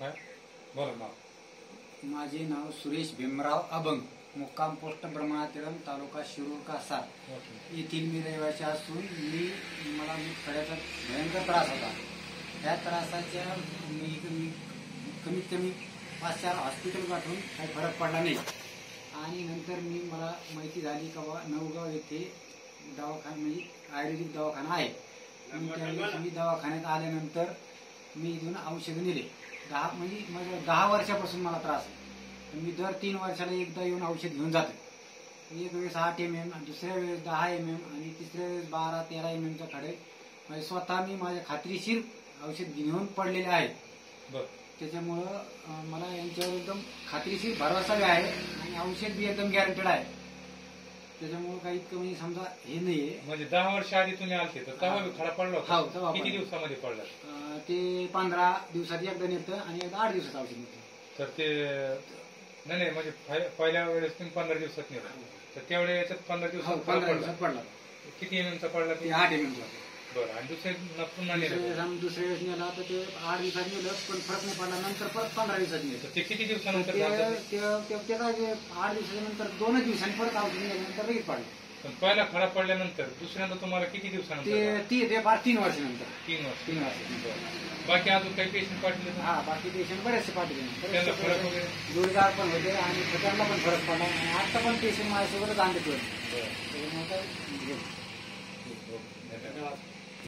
बोला नाव. माझे नाव सुरेश भीमराव अभंग, मुक्काम पोस्ट ब्रह्मणातीरम, तालुका शिरूर कासार येथील मी रहिवासी असून मला खड्याचा भयंकर त्रास होता. त्या त्रासाच्या मी कमीत कमी 5-4 हॉस्पिटल गाठून काही फरक पडला नाही. आणि नंतर मला माहिती झाली का बाबा नवगाव येथे दवाखाना म्हणजे आयुर्वेदिक दवाखाना आहे. त्यावेळेस मी दवाखान्यात आल्यानंतर मी इथून औषधं नेले. माझ्या 10 वर्षापासून मला त्रास आहे. मी दर 3 वर्षाला एकदा येऊन औषध घेऊन जातो. एक वेळेस 8 mm, दुसऱ्या वेळेस 10 mm आणि तिसऱ्या वेळेस 12-13 mm खडे म्हणजे स्वतः मी माझ्या खात्रीशीर औषध घेऊन पडलेले आहेत. त्याच्यामुळं मला यांच्यावर एकदम खात्रीशीर भरवसा आहे आणि औषध बी एकदम गॅरंटेड आहे. त्याच्यामुळे काही इतकं म्हणजे समजा हे नाहीये. म्हणजे 10 वर्ष आधी तुम्ही आलते तर तेव्हा खडा पडला होता? किती दिवसामध्ये पडला? ते 15 दिवसात एकदा नेतं आणि एकदा 8 दिवसात औषध नेतं. तर ते नाही म्हणजे पहिल्या वेळेस तुम्ही 15 दिवसात नेलं तर त्यावेळेस याच्यात 15 दिवसात पडला. किती MM चा पडला? ते 8 mm. बरं. आणि पुन्हा नेलं? दुसऱ्या वेळेस नेला तर ते 8 दिवसात नेलं पण फरक नाही पडला. नंतर परत 15 दिवसात नेलं. ते किती दिवसानंतर? ते 8 दिवसानंतर 2 दिवसांनी परत औषध नेल्यानंतर लगेच पडलं. पण पहिला खडा पडल्यानंतर दुसऱ्यांदा तुम्हाला किती दिवसानंतर? ते फार 3 वर्षानंतर. 3 वर्ष. बाकी अजून काही पेशंट पाठवले? हा, बाकी पेशंट बरेचसे पाठवले. त्यांना फरक वगैरे? जोडीदार पण होते आणि त्यांना पण फरक पडला. आणि आता पण पेशंट माझ्यासोबतच आणले. धन्यवाद.